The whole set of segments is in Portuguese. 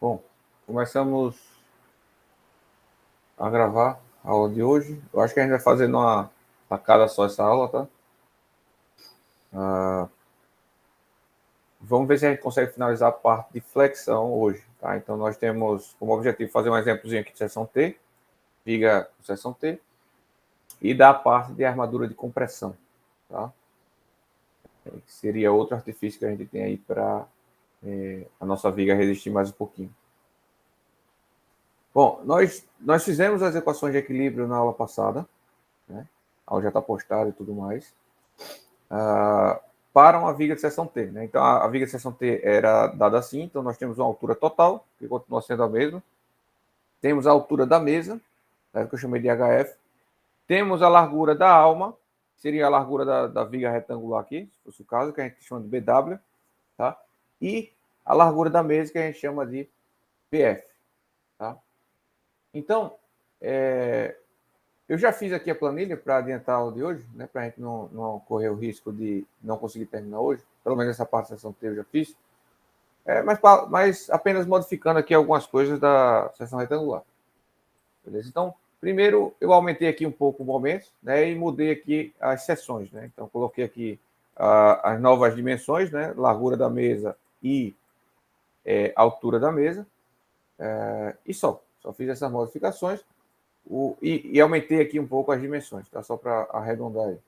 Bom, começamos a gravar a aula de hoje. Eu acho que a gente vai fazer numa tacada só essa aula, tá? Vamos ver se a gente consegue finalizar a parte de flexão hoje, tá? Então, nós temos como objetivo fazer um exemplozinho aqui de seção T, viga com seção T, e da parte de armadura de compressão, tá? Seria outro artifício que a gente tem aí para a nossa viga resistir mais um pouquinho. Bom, nós fizemos as equações de equilíbrio na aula passada, né? A aula já está postada e tudo mais. Para uma viga de seção T, né? Então, a viga de seção T era dada assim, então nós temos uma altura total, que continua sendo a mesma. Temos a altura da mesa, né, que eu chamei de HF. Temos a largura da alma, que seria a largura da viga retangular aqui, se fosse o caso, que a gente chama de BW, tá? E a largura da mesa, que a gente chama de PF, tá? Então, eu já fiz aqui a planilha para adiantar a aula de hoje, né, para a gente não correr o risco de não conseguir terminar hoje. Pelo menos essa parte da sessão T eu já fiz. Mas apenas modificando aqui algumas coisas da seção retangular. Beleza? Então, primeiro eu aumentei aqui um pouco o momento, né, e mudei aqui as seções. Né? Então, coloquei aqui as novas dimensões, né, largura da mesa e altura da mesa. E só fiz essas modificações. E aumentei aqui um pouco as dimensões, tá? Só para arredondar aí.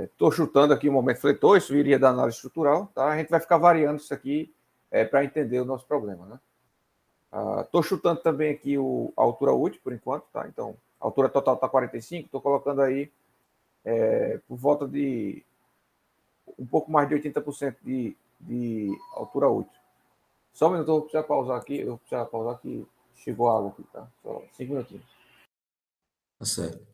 Estou chutando aqui um momento fletor, isso viria da análise estrutural, tá? A gente vai ficar variando isso aqui para entender o nosso problema, né? Estou chutando também aqui a altura útil, por enquanto, tá? Então, a altura total está 45, estou colocando aí por volta de um pouco mais de 80% de altura útil. Só um minuto, eu vou precisar pausar que chegou água aqui, tá? Só 5 minutinhos. Tá certo.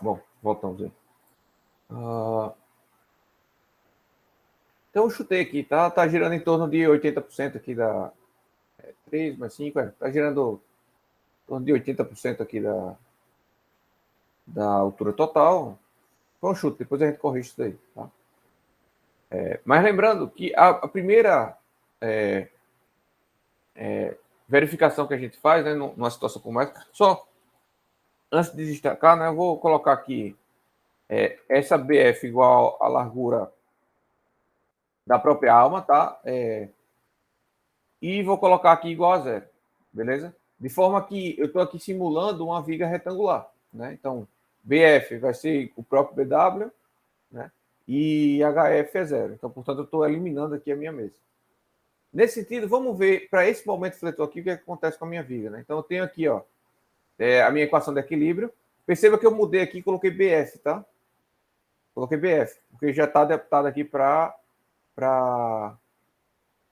Bom, voltamos aí. Então, eu chutei aqui, tá? Tá girando em torno de 80% aqui da 3 mais 5, tá girando em torno de 80% aqui da altura total. Foi um chute, depois a gente corrige isso daí, tá? Mas lembrando que a primeira verificação que a gente faz, né, numa situação como essa, só antes de destacar, né, eu vou colocar aqui essa BF igual à largura da própria alma, tá? E vou colocar aqui igual a zero, beleza? De forma que eu estou aqui simulando uma viga retangular, né? Então, BF vai ser o próprio BW, né? E HF é zero. Então, portanto, eu estou eliminando aqui a minha mesa. Nesse sentido, vamos ver para esse momento fletor aqui o que acontece com a minha viga, né? Então, eu tenho aqui, ó, a minha equação de equilíbrio. Perceba que eu mudei aqui e coloquei BF, tá? Coloquei BF, porque já está adaptado aqui para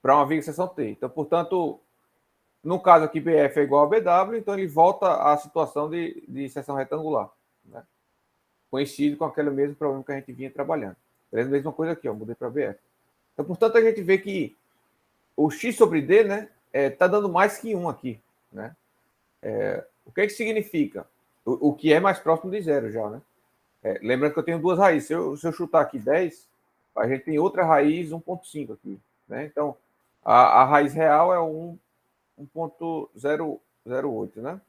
uma viga seção T. Então, portanto, no caso aqui, BF é igual a BW, então ele volta à situação de seção retangular, né? Coincide com aquele mesmo problema que a gente vinha trabalhando. É a mesma coisa aqui, ó, mudei para BF. Então, portanto, a gente vê que o X sobre D, né, tá dando mais que 1 aqui, né? O que significa? O que é mais próximo de zero já, né? Lembrando que eu tenho duas raízes. Se eu chutar aqui 10, a gente tem outra raiz 1,5 aqui, né? Então, a raiz real é 1,008, né?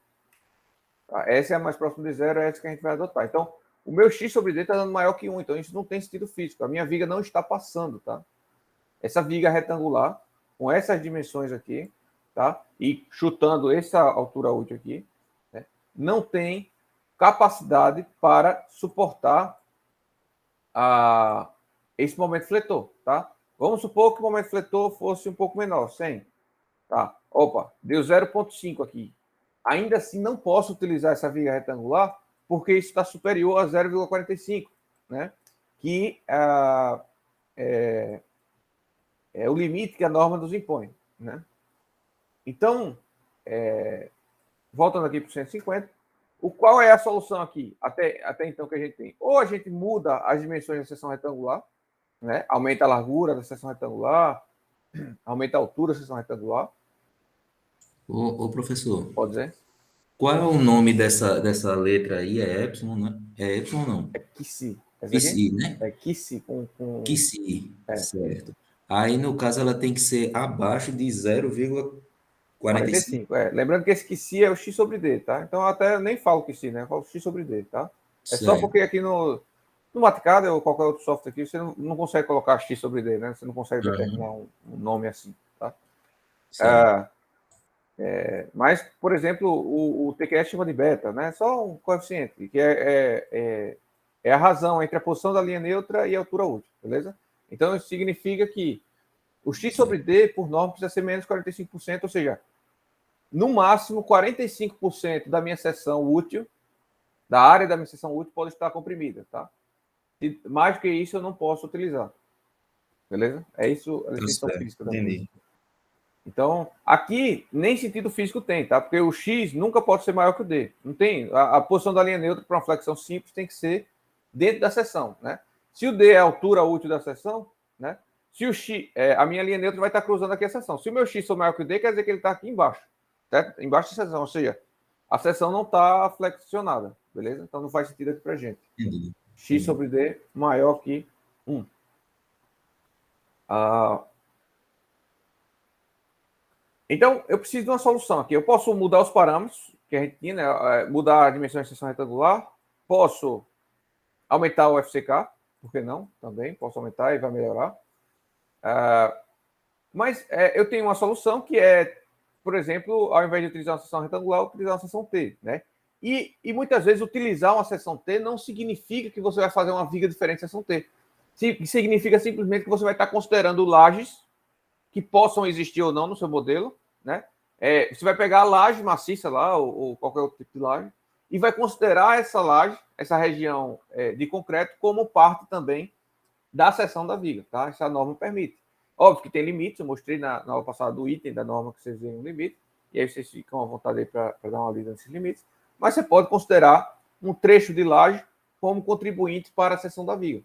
Essa é a mais próxima de zero, é essa que a gente vai adotar. Então, o meu x sobre d está dando maior que 1, então isso não tem sentido físico. A minha viga não está passando, tá? Essa viga retangular, com essas dimensões aqui, tá? E chutando essa altura útil aqui, né? Não tem capacidade para suportar esse momento fletor, tá? Vamos supor que o momento fletor fosse um pouco menor, 100. Tá? Opa, deu 0,5 aqui. Ainda assim, não posso utilizar essa viga retangular, porque isso está superior a 0,45, né? Que é o limite que a norma nos impõe, né? Então, voltando aqui para o 150, qual é a solução aqui, até então, que a gente tem? Ou a gente muda as dimensões da seção retangular, né? Aumenta a largura da seção retangular, aumenta a altura da seção retangular. Ô, professor, Pode dizer? qual é o nome dessa letra aí? É Epsilon, né? É Epsilon ou não? É Kissi. Essa aqui? Kissi, né? É Kissi Kissi, certo. Aí, no caso, ela tem que ser abaixo de 0,45. 45. Lembrando que esse Kissi é o X sobre D, tá? Então eu até nem falo Kissi, né? Eu falo X sobre D, tá? É só Certo, porque aqui no Maticada ou qualquer outro software aqui, você não consegue colocar X sobre D, né? Você não consegue determinar um nome assim, tá? certo. Mas, por exemplo, o TQS chama de beta, né? Só um coeficiente, que é a razão entre a posição da linha neutra e a altura útil, beleza? Então isso significa que o X sobre D, por norma, precisa ser menos 45%, ou seja, no máximo 45% da minha seção útil, da área da minha seção útil, pode estar comprimida, tá? E mais do que isso, eu não posso utilizar. Beleza? É isso a Tá definição certo, física da coisa. entendi. Então, aqui, nem sentido físico tem, tá? Porque o X nunca pode ser maior que o D. Não tem. A posição da linha neutra para uma flexão simples tem que ser dentro da seção, né? Se o D é a altura útil da seção, né? Se o X, a minha linha neutra vai estar cruzando aqui a seção. Se o meu X for maior que o D, quer dizer que ele está aqui embaixo, certo? Embaixo da seção, ou seja, a seção não está flexionada, beleza? Então não faz sentido aqui para gente. Entendi. X sobre D maior que 1. Então, eu preciso de uma solução aqui. Eu posso mudar os parâmetros que a gente tinha, né? Mudar a dimensão de seção retangular. Posso aumentar o FCK, por que não? Também posso aumentar e vai melhorar. Mas eu tenho uma solução que é, por exemplo, ao invés de utilizar uma seção retangular, utilizar uma seção T, né? E muitas vezes utilizar uma seção T não significa que você vai fazer uma viga diferente da seção T. Significa simplesmente que você vai estar considerando lajes que possam existir ou não no seu modelo, né? Você vai pegar a laje maciça lá, ou qualquer outro tipo de laje, e vai considerar essa laje, essa região de concreto, como parte também da seção da viga, tá? Essa norma permite. Óbvio que tem limites, eu mostrei na aula passada do item da norma que vocês veem um limite, e aí vocês ficam à vontade aí para dar uma lida nesses limites, mas você pode considerar um trecho de laje como contribuinte para a seção da viga,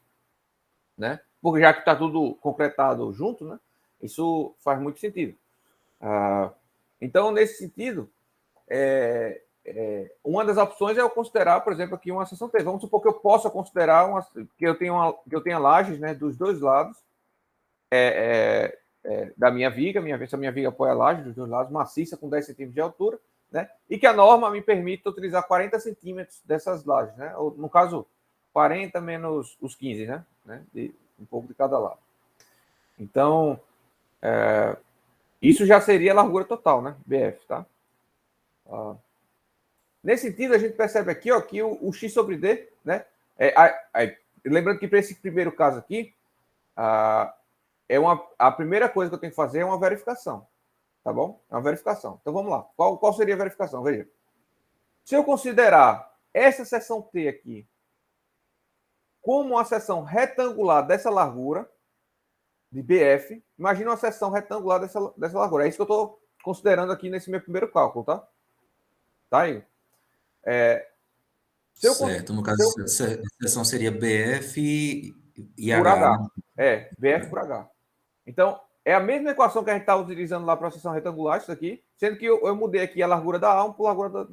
né? Porque já que está tudo concretado junto, né? Isso faz muito sentido. Então, nesse sentido, uma das opções é eu considerar, por exemplo, aqui uma seção T. Vamos supor que eu possa considerar que eu tenha lajes, né, dos dois lados da minha viga. Se a minha viga apoia a laje dos dois lados, maciça, com 10 centímetros de altura, né, e que a norma me permita utilizar 40 centímetros dessas lajes, né, ou, no caso, 40 menos os 15, né, um pouco de cada lado. Então, isso já seria a largura total, né? BF, tá? Nesse sentido, a gente percebe aqui, ó, que o X sobre D, né? Lembrando que para esse primeiro caso aqui, a primeira coisa que eu tenho que fazer é uma verificação, tá bom? É uma verificação. Então vamos lá. Qual seria a verificação? Veja. Se eu considerar essa seção T aqui como uma seção retangular dessa largura, de BF, imagina uma seção retangular dessa largura. É isso que eu estou considerando aqui nesse meu primeiro cálculo, tá? Tá aí. Certo, no caso, a seção seria BF e por H, H. né? BF por H. Então, é a mesma equação que a gente está utilizando lá para a seção retangular, isso aqui, sendo que eu mudei aqui a largura da A1 por largura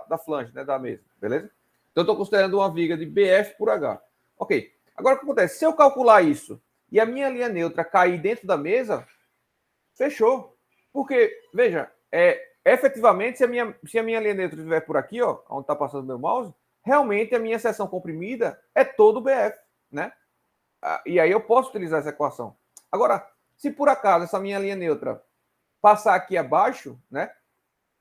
da flange, né, da mesa, beleza? Então, eu estou considerando uma viga de BF por H. Ok. Agora, o que acontece? Se eu calcular isso e a minha linha neutra cair dentro da mesa, fechou. Porque, veja, efetivamente, se a minha linha neutra estiver por aqui, ó, onde está passando o meu mouse, realmente a minha seção comprimida é todo o BF, né? E aí eu posso utilizar essa equação. Agora, se por acaso essa minha linha neutra passar aqui abaixo, né?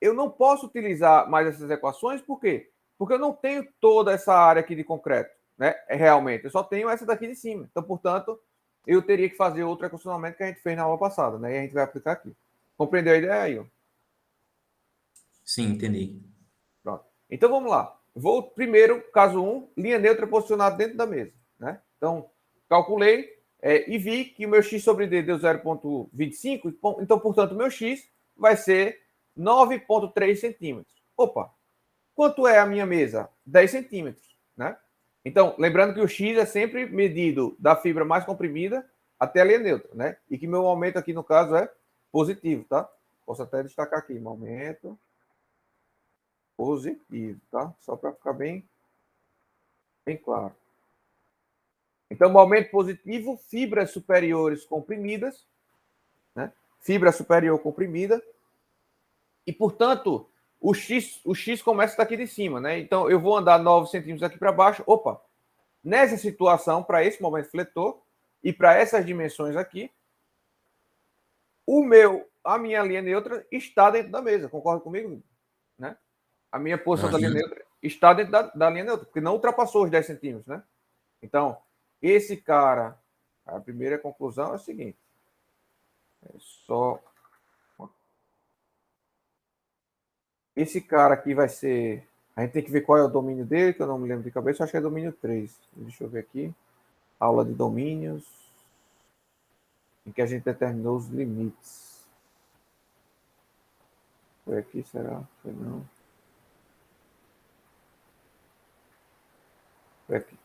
Eu não posso utilizar mais essas equações, por quê? Porque eu não tenho toda essa área aqui de concreto, né? Realmente, eu só tenho essa daqui de cima. Então, portanto, eu teria que fazer outro equacionamento que a gente fez na aula passada, né? E a gente vai aplicar aqui. Compreendeu a ideia aí? Ó? Sim, entendi. Pronto. Então, vamos lá. Vou primeiro, caso 1, linha neutra posicionada dentro da mesa, né? Então, calculei e vi que o meu x sobre d deu 0,25, então, portanto, o meu x vai ser 9,3 centímetros. Opa, quanto é a minha mesa? 10 centímetros, né? Então, lembrando que o x é sempre medido da fibra mais comprimida até a linha neutra, né? E que meu aumento aqui, no caso, é positivo, tá? Posso até destacar aqui, aumento positivo, tá? Só para ficar bem claro. Então, momento positivo, fibras superiores comprimidas, né? Fibra superior comprimida, e, portanto, o X começa daqui de cima, né? Então, eu vou andar 9 centímetros aqui para baixo. Opa! Nessa situação, para esse momento fletor, e para essas dimensões aqui, a minha linha neutra está dentro da mesa. Concorda comigo? Né? A minha posição da linha neutra está dentro da linha neutra, porque não ultrapassou os 10 centímetros, né? Então, esse cara, a primeira conclusão é a seguinte. Esse cara aqui vai ser... A gente tem que ver qual é o domínio dele, que eu não me lembro de cabeça. Eu acho que é domínio 3. Deixa eu ver aqui. Aula de domínios. Em que a gente determinou os limites. Foi aqui, será? Foi não. Foi aqui.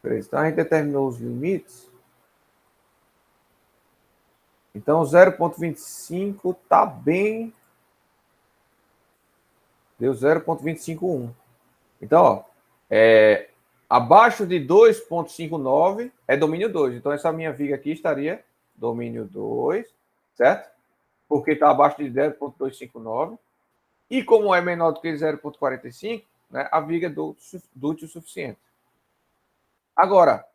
Então, a gente determinou os limites. Então, 0,25 está bem... Deu 0,251. Então, ó, abaixo de 2,59 é domínio 2. Então, essa minha viga aqui estaria domínio 2, certo? Porque está abaixo de 0,259. E como é menor do que 0,45, né, a viga é dúctil o suficiente. Agora,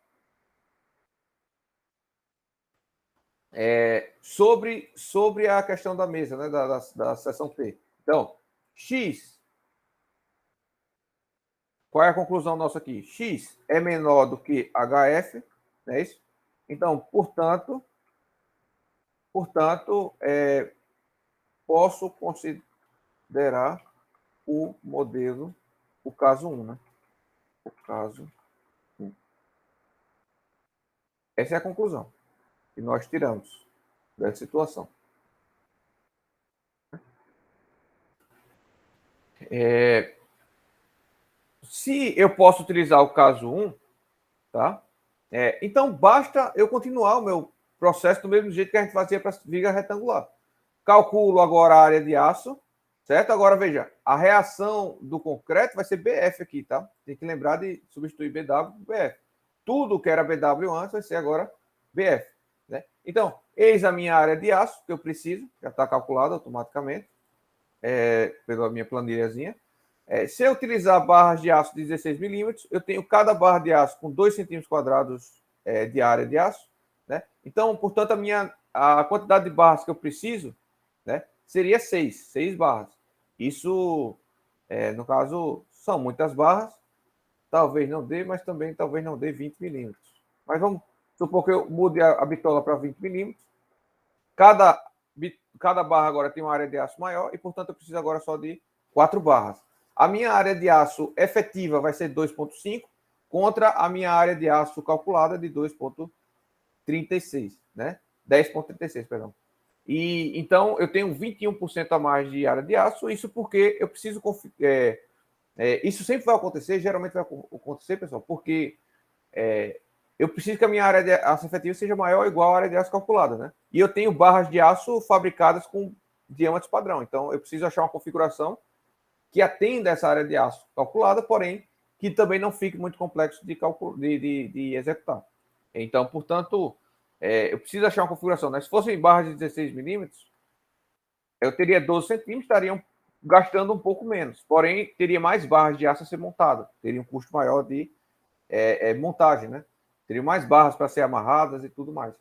sobre a questão da mesa, né, da seção T. Então, X, qual é a conclusão nossa aqui? X é menor do que HF, não é isso? Então, portanto, posso considerar o modelo, o caso 1, né? O caso 1. Essa é a conclusão que nós tiramos dessa situação. Se eu posso utilizar o caso 1, tá? Então, basta eu continuar o meu processo do mesmo jeito que a gente fazia para a viga retangular. Calculo agora a área de aço, certo? Agora, veja, a reação do concreto vai ser BF aqui, tá? Tem que lembrar de substituir BW por BF. Tudo que era BW antes vai ser agora BF, né? Então, eis a minha área de aço que eu preciso, já está calculado automaticamente, pela minha planilhazinha. Se eu utilizar barras de aço de 16 milímetros, eu tenho cada barra de aço com 2 centímetros quadrados de área de aço, né? Então, portanto, a quantidade de barras que eu preciso, né, seria 6 barras. Isso, no caso, são muitas barras. Talvez não dê, mas também talvez não dê 20 milímetros. Mas vamos supor que eu mude a bitola para 20 milímetros. Cada barra agora tem uma área de aço maior e, portanto, eu preciso agora só de 4 barras. A minha área de aço efetiva vai ser 2,5 contra a minha área de aço calculada de 2,36, né? 10,36, perdão. E então eu tenho 21% a mais de área de aço, isso porque eu preciso isso sempre vai acontecer, geralmente vai acontecer, pessoal, porque eu preciso que a minha área de aço efetiva seja maior ou igual à área de aço calculada, né? E eu tenho barras de aço fabricadas com diâmetros padrão, então eu preciso achar uma configuração que atenda essa área de aço calculada, porém, que também não fique muito complexo de executar. Então, portanto, eu preciso achar uma configuração, né? Se fossem barras de 16 milímetros, eu teria 12 centímetros, estariam gastando um pouco menos. Porém, teria mais barras de aço a ser montada. Teria um custo maior de montagem, né? Teria mais barras para ser amarradas e tudo mais.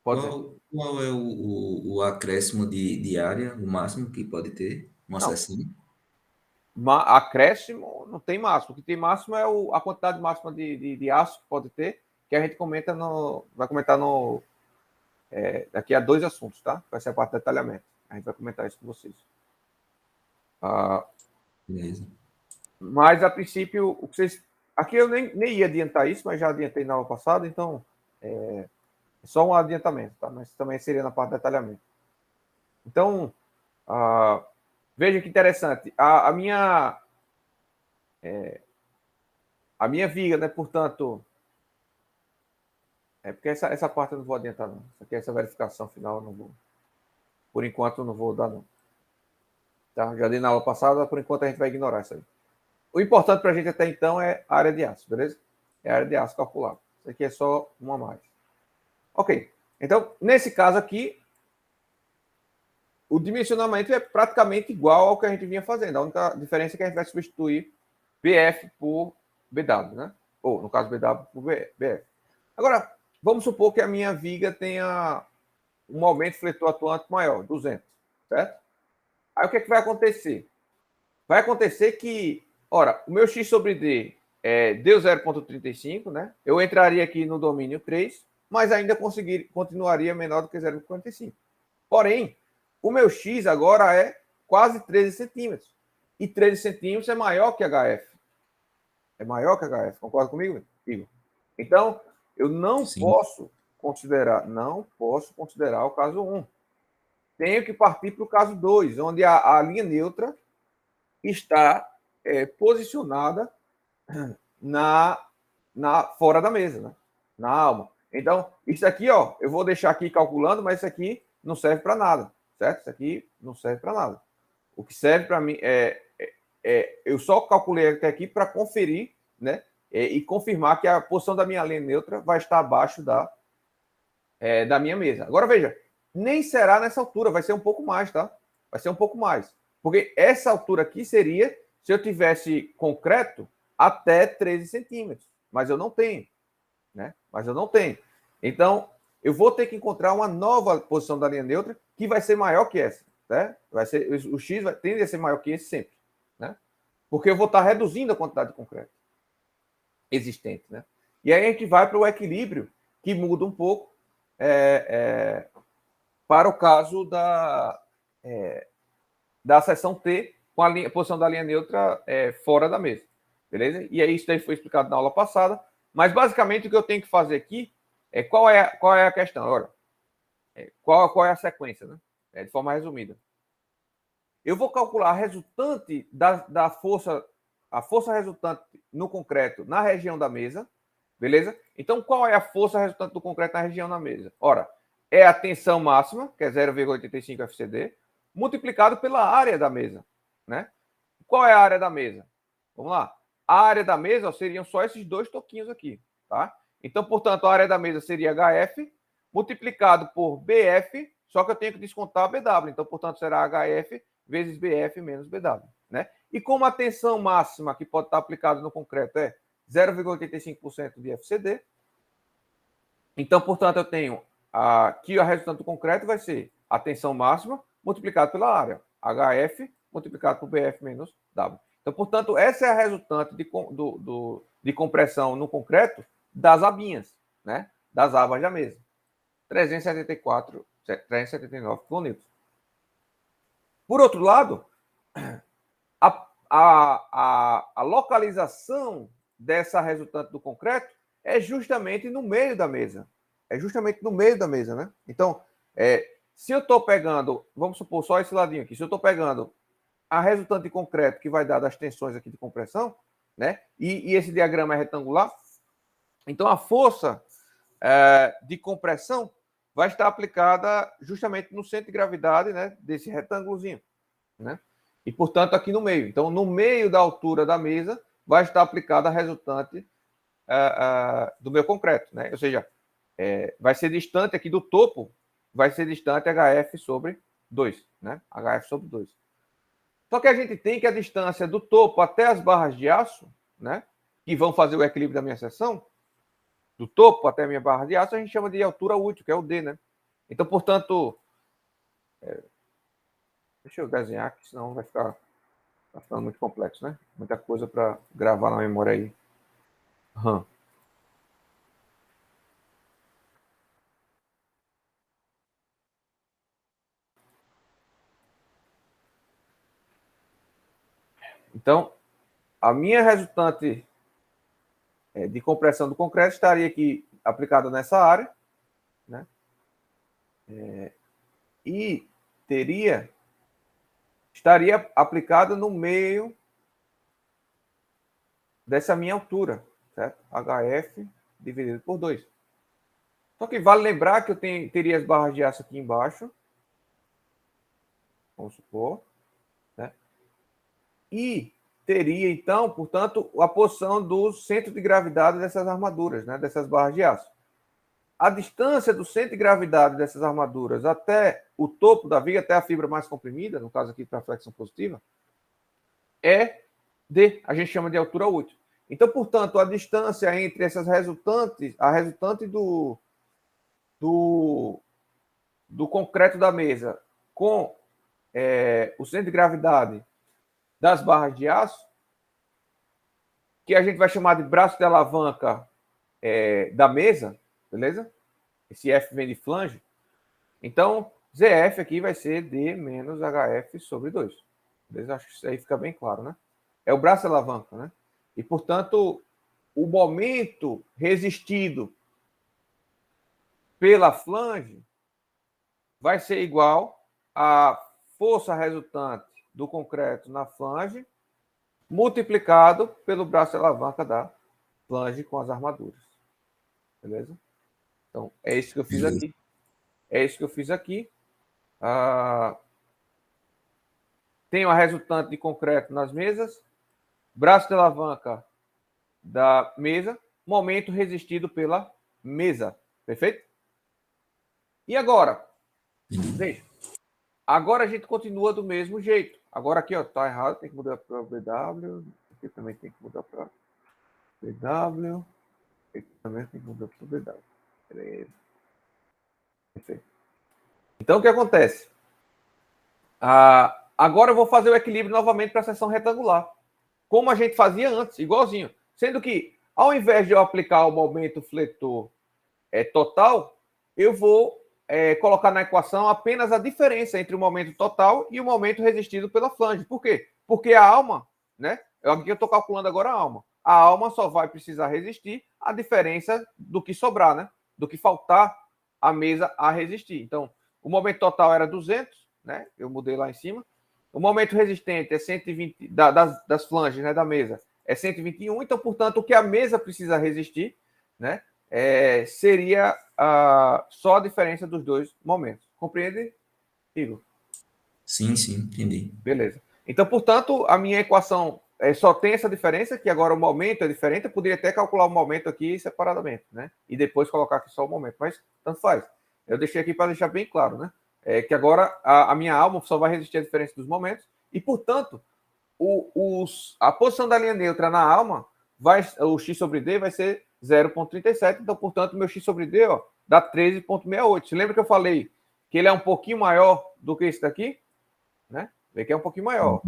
Pode ser. Qual é o acréscimo de área, o máximo que pode ter? Uma Não, sessão? acréscimo não tem máximo. O que tem máximo é a quantidade máxima de aço que pode ter, que a gente vai comentar daqui a 2 assuntos, tá? Vai ser a parte de detalhamento. A gente vai comentar isso com vocês. Beleza. Mas, a princípio, o que vocês. Aqui eu nem ia adiantar isso, mas já adiantei na aula passada, então é só um adiantamento, tá? Mas também seria na parte de detalhamento. Então, veja que interessante. A minha viga, né? Portanto, porque essa parte eu não vou adiantar, não. Essa verificação final, eu não vou. Por enquanto, eu não vou dar, não. Tá? Já dei na aula passada, por enquanto a gente vai ignorar isso aí. O importante para a gente até então é a área de aço, beleza? É a área de aço calculada. Isso aqui é só uma a mais. Ok. Então, nesse caso aqui, o dimensionamento é praticamente igual ao que a gente vinha fazendo. A única diferença é que a gente vai substituir BF por BW, né? Ou, no caso, BW por BF. Agora, vamos supor que a minha viga tenha um momento fletor atuante maior, 200, certo? Aí o que é que vai acontecer? Vai acontecer que, ora, o meu x sobre d deu 0,35, né? Eu entraria aqui no domínio 3, mas ainda continuaria menor do que 0,45. Porém, o meu x agora é quase 13 centímetros. E 13 centímetros é maior que HF. É maior que HF. Concorda comigo, Igor? Então, eu não posso considerar o caso 1. Tenho que partir para o caso 2, onde a linha neutra está posicionada fora da mesa, né? Na alma. Então, isso aqui, ó, eu vou deixar aqui calculando, mas isso aqui não serve para nada, certo? Isso aqui não serve para nada. O que serve para mim eu só calculei até aqui para conferir, né? E confirmar que a posição da minha linha neutra vai estar abaixo da minha mesa. Agora, veja, nem será nessa altura, vai ser um pouco mais, tá? Vai ser um pouco mais. Porque essa altura aqui seria se eu tivesse concreto até 13 centímetros. Mas eu não tenho, né? Mas eu não tenho. Então, eu vou ter que encontrar uma nova posição da linha neutra que vai ser maior que essa, né? O X tende a ser maior que esse sempre, né? Porque eu vou estar reduzindo a quantidade de concreto existente, né? E aí a gente vai para o equilíbrio, que muda um pouco para o caso da seção T com a posição da linha neutra fora da mesa. Beleza? E aí isso daí foi explicado na aula passada. Mas basicamente o que eu tenho que fazer aqui qual é a questão? Agora, qual é a sequência, né? De forma resumida. Eu vou calcular a resultante da força, a força resultante no concreto na região da mesa. Beleza? Então, qual é a força resultante do concreto na região da mesa? Ora, é a tensão máxima, que é 0,85 FCD, multiplicado pela área da mesa, né? Qual é a área da mesa? Vamos lá. A área da mesa seriam só esses dois toquinhos aqui, tá? Então, portanto, a área da mesa seria HF multiplicado por BF, só que eu tenho que descontar a BW. Então, portanto, será HF vezes BF menos BW, né? E como a tensão máxima que pode estar aplicada no concreto é 0,85% de FCD, então, portanto, eu tenho aqui a resultante do concreto vai ser a tensão máxima multiplicado pela área, HF multiplicado por BF menos W. Então, portanto, essa é a resultante de compressão no concreto das abinhas, né? Das abas da mesa. 379 kN. Por outro lado, a localização dessa resultante do concreto é justamente no meio da mesa. É justamente no meio da mesa, né? Então, se eu estou pegando, vamos supor, só esse ladinho aqui, se eu estou pegando a resultante de concreto que vai dar das tensões aqui de compressão, né? E esse diagrama é retangular, então a força de compressão vai estar aplicada justamente no centro de gravidade, né? Desse retângulozinho, né? E, portanto, aqui no meio. Então, no meio da altura da mesa, vai estar aplicada a resultante do meu concreto, né? Ou seja, vai ser distante aqui do topo vai ser distante HF sobre 2, né? HF sobre 2. Só que a gente tem que a distância do topo até as barras de aço, né? Que vão fazer o equilíbrio da minha seção, do topo até a minha barra de aço, a gente chama de altura útil, que é o D, né? Então, portanto, deixa eu desenhar aqui, senão vai ficar muito complexo, né? Muita coisa para gravar na memória aí. RAM. Então, a minha resultante de compressão do concreto estaria aqui aplicada nessa área, né? E estaria aplicada no meio dessa minha altura, certo? HF dividido por 2. Só que vale lembrar que eu teria as barras de aço aqui embaixo, vamos supor, né? E teria, então, portanto, a posição do centro de gravidade dessas armaduras, né? Dessas barras de aço. A distância do centro de gravidade dessas armaduras até o topo da viga, até a fibra mais comprimida, no caso aqui para a flexão positiva, é D, a gente chama de altura útil. Então, portanto, a distância entre essas resultantes, a resultante do concreto da mesa com o centro de gravidade das barras de aço, que a gente vai chamar de braço de alavanca da mesa, beleza? Esse F vem de flange. Então, ZF aqui vai ser D menos HF sobre 2. Beleza? Acho que isso aí fica bem claro, né? É o braço de alavanca, né? E, portanto, o momento resistido pela flange vai ser igual à força resultante do concreto na flange multiplicado pelo braço de alavanca da flange com as armaduras. Beleza? Então, é isso que eu fiz aqui. É isso que eu fiz aqui. Tenho a resultante de concreto nas mesas, braço de alavanca da mesa, momento resistido pela mesa. Perfeito? E agora? Veja. Agora a gente continua do mesmo jeito. Agora aqui, ó, tá errado, tem que mudar para BW. Aqui também tem que mudar para BW. Aqui também tem que mudar para BW. Beleza. Perfeito. Então, o que acontece? Agora eu vou fazer o equilíbrio novamente para a seção retangular. Como a gente fazia antes, igualzinho. Sendo que, ao invés de eu aplicar o momento fletor total, eu vou colocar na equação apenas a diferença entre o momento total e o momento resistido pela flange. Por quê? Porque a alma, né? Aqui eu estou calculando agora a alma. A alma só vai precisar resistir a diferença do que sobrar, né? Do que faltar a mesa a resistir. Então, o momento total era 200, né? Eu mudei lá em cima. O momento resistente é 120, das flanges, né, da mesa, é 121. Então, portanto, o que a mesa precisa resistir, né, seria só a diferença dos dois momentos. Compreende, Igor? Sim, entendi. Beleza. Então, portanto, a minha equação só tem essa diferença, que agora o momento é diferente. Eu poderia até calcular o momento aqui separadamente, né? E depois colocar aqui só o momento, mas tanto faz. Eu deixei aqui para deixar bem claro, né? Que agora a minha alma só vai resistir à diferença dos momentos, e, portanto, a posição da linha neutra na alma, o x sobre d vai ser 0,37. Então, portanto, meu x sobre d dá 13,68. Você lembra que eu falei que ele é um pouquinho maior do que esse daqui? Né? Vê que é um pouquinho maior.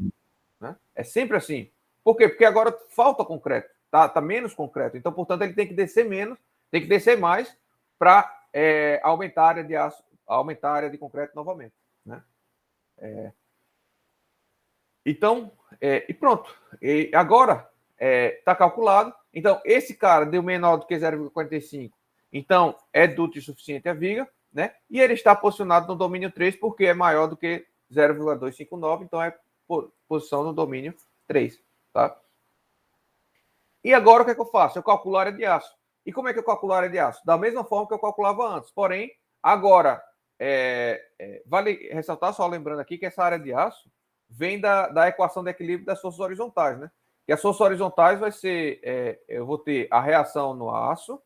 Né? É sempre assim. Por quê? Porque agora falta concreto. Tá menos concreto. Então, portanto, ele tem que descer menos, tem que descer mais para aumentar a área de aço, aumentar a área de concreto novamente. Né? Então, e pronto. E agora está calculado. Então, esse cara deu menor do que 0,45. Então, é duto o suficiente a viga, né? E ele está posicionado no domínio 3 porque é maior do que 0,259. Então, é posição no domínio 3. Tá? E agora, o que é que eu faço? Eu calculo a área de aço. E como é que eu calculo a área de aço? Da mesma forma que eu calculava antes. Porém, agora, vale ressaltar, só lembrando aqui, que essa área de aço vem da equação de equilíbrio das forças horizontais, né? Que as forças horizontais vai ser, eu vou ter a reação no aço,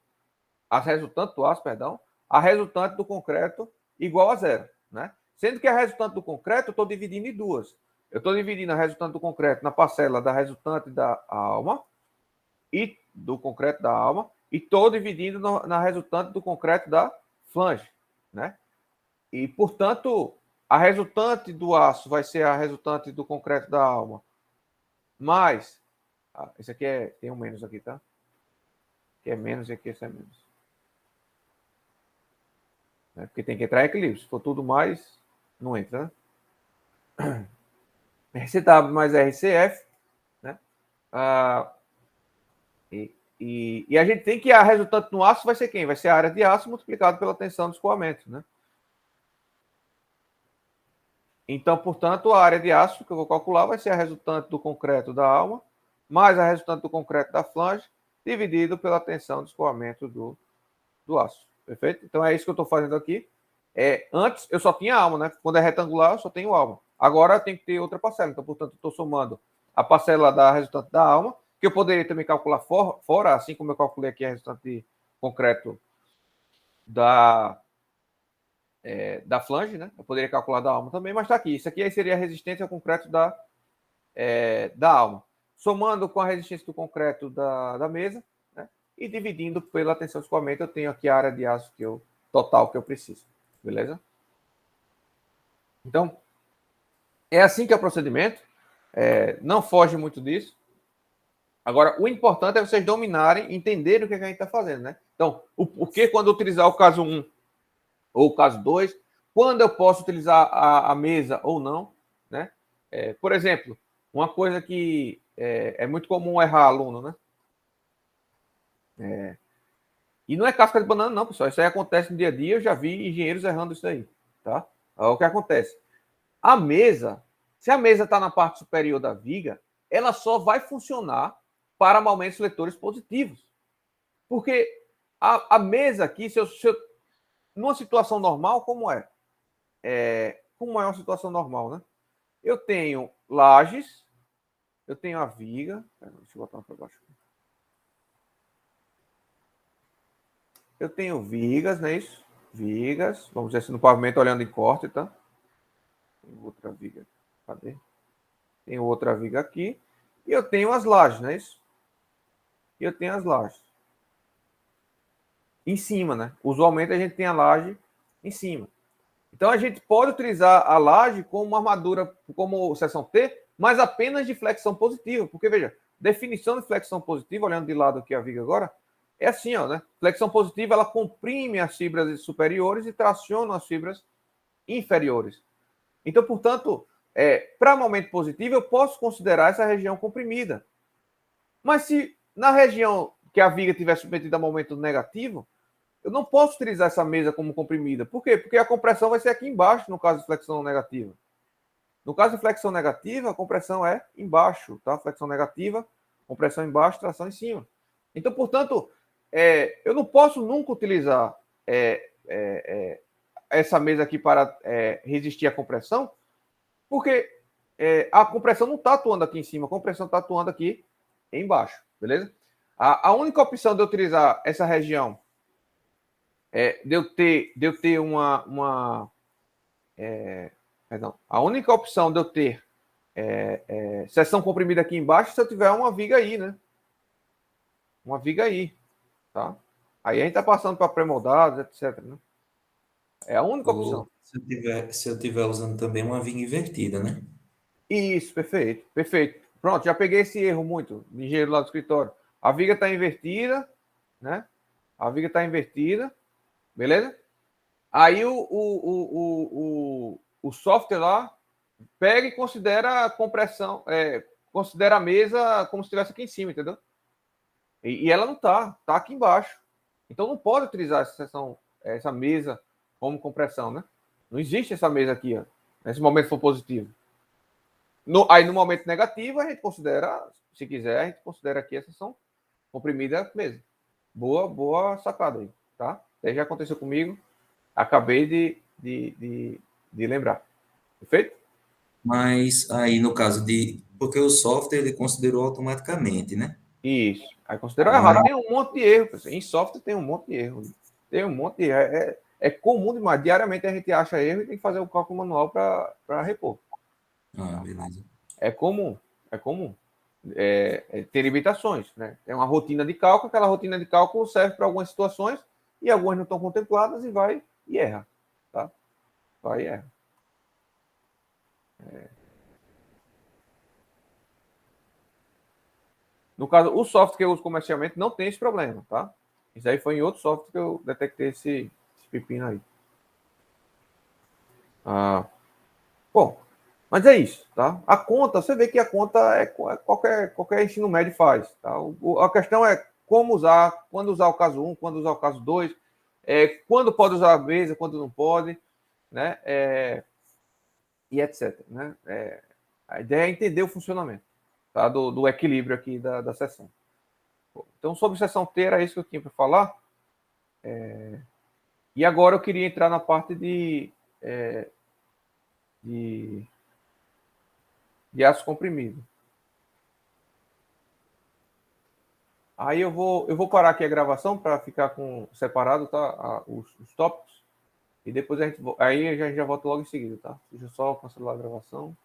a resultante do aço, perdão, a resultante do concreto igual a zero, né? Sendo que a resultante do concreto eu estou dividindo em duas. Eu estou dividindo a resultante do concreto na parcela da resultante da alma e do concreto da alma e estou dividindo na resultante do concreto da flange, né? E, portanto, a resultante do aço vai ser a resultante do concreto da alma, mais... esse aqui tem um menos aqui, tá? Que é menos e aqui esse é menos. Porque tem que entrar em equilíbrio. Se for tudo mais, não entra, né? RCW mais RCF, né? E a gente tem que a resultante no aço vai ser quem? Vai ser a área de aço multiplicado pela tensão de escoamento, né? Então, portanto, a área de aço que eu vou calcular vai ser a resultante do concreto da alma mais a resultante do concreto da flange dividido pela tensão de escoamento do aço. Perfeito? Então, é isso que eu estou fazendo aqui. Antes, eu só tinha alma, né? Quando é retangular, eu só tenho alma. Agora, tem que ter outra parcela. Então, portanto, eu estou somando a parcela da resultante da alma, que eu poderia também calcular fora, assim como eu calculei aqui a resultante de concreto da flange, né? Eu poderia calcular da alma também, mas está aqui. Isso aqui aí seria a resistência ao concreto da alma. Somando com a resistência do concreto da mesa, né? E dividindo pela tensão de escoamento, eu tenho aqui a área de aço total que eu preciso. Beleza? Então, é assim que é o procedimento. Não foge muito disso. Agora, o importante é vocês dominarem, entenderem o que a gente está fazendo, né? Então, o que quando utilizar o caso 1 ou o caso 2, quando eu posso utilizar a mesa ou não, né? Por exemplo, uma coisa que é muito comum errar aluno, né? E não é casca de banana, não, pessoal. Isso aí acontece no dia a dia. Eu já vi engenheiros errando isso aí, tá? O que acontece? A mesa, se a mesa está na parte superior da viga, ela só vai funcionar para momentos letores positivos. Porque a mesa aqui, numa situação normal, como é? Como é uma situação normal, né? Eu tenho lajes, eu tenho a viga. Deixa eu botar para baixo. Eu tenho vigas, não é isso? Vigas. Vamos dizer assim, no pavimento, olhando em corte, tá? Tem outra viga. Cadê? Tem outra viga aqui. E eu tenho as lajes, não é isso? E eu tenho as lajes. Em cima, né? Usualmente a gente tem a laje em cima. Então a gente pode utilizar a laje como uma armadura, como seção T, mas apenas de flexão positiva. Porque, veja, definição de flexão positiva, olhando de lado aqui a viga agora, é assim, ó, né? Flexão positiva, ela comprime as fibras superiores e traciona as fibras inferiores. Então, portanto, para momento positivo, eu posso considerar essa região comprimida. Mas se na região que a viga estiver submetida a momento negativo, eu não posso utilizar essa mesa como comprimida. Por quê? Porque a compressão vai ser aqui embaixo, no caso de flexão negativa. No caso de flexão negativa, a compressão é embaixo, tá? Flexão negativa, compressão embaixo, tração em cima. Então, portanto, eu não posso nunca utilizar essa mesa aqui para resistir à compressão, porque a compressão não está atuando aqui em cima, a compressão está atuando aqui embaixo, beleza? A única opção de eu utilizar essa região de eu ter perdão, a única opção de eu ter seção comprimida aqui embaixo se eu tiver uma viga aí, né? Uma viga aí, tá? Aí a gente está passando para pré-moldados, etc, né? É a única opção. Se eu tiver usando também uma viga invertida, né? Isso, perfeito, perfeito. Pronto, já peguei esse erro muito de engenheiro lá do escritório. A viga está invertida, né? A viga está invertida, beleza? Aí o software lá pega e considera a compressão, considera a mesa como se estivesse aqui em cima, entendeu? E ela não tá aqui embaixo. Então não pode utilizar essa mesa como compressão, né? Não existe essa mesa aqui, ó, nesse momento for positivo. Aí no momento negativo, a gente considera, se quiser, a gente considera aqui a seção comprimida mesmo. Boa sacada aí, tá? Isso já aconteceu comigo. Acabei de lembrar. Perfeito? Mas aí no caso de... Porque o software ele considerou automaticamente, né? Isso. Aí considerou errado. Mas, Tem um monte de erro, pessoal. Em software tem um monte de erro. Tem um monte de erro. É comum demais. Diariamente a gente acha erro e tem que fazer o cálculo manual para repor. Ah, beleza. É comum, é comum. Tem limitações, né? É uma rotina de cálculo, aquela rotina de cálculo serve para algumas situações e algumas não estão contempladas e vai e erra, tá? Vai e erra. No caso, o software que eu uso comercialmente não tem esse problema, tá? Isso aí foi em outro software que eu detectei esse pepino aí. Ah, bom, mas é isso, tá? A conta, você vê que a conta é qualquer ensino médio faz, tá? A questão é como usar, quando usar o caso 1, quando usar o caso 2, quando pode usar a mesa, quando não pode, né? E etc. Né? A ideia é entender o funcionamento, tá? Do equilíbrio aqui da sessão. Então, sobre sessão T, era isso que eu tinha para falar. E agora eu queria entrar na parte de, de aço comprimido. Aí eu vou parar aqui a gravação para ficar com separado, tá? Os tópicos. E depois aí a gente já volta logo em seguida, tá? Deixa eu só cancelar a gravação.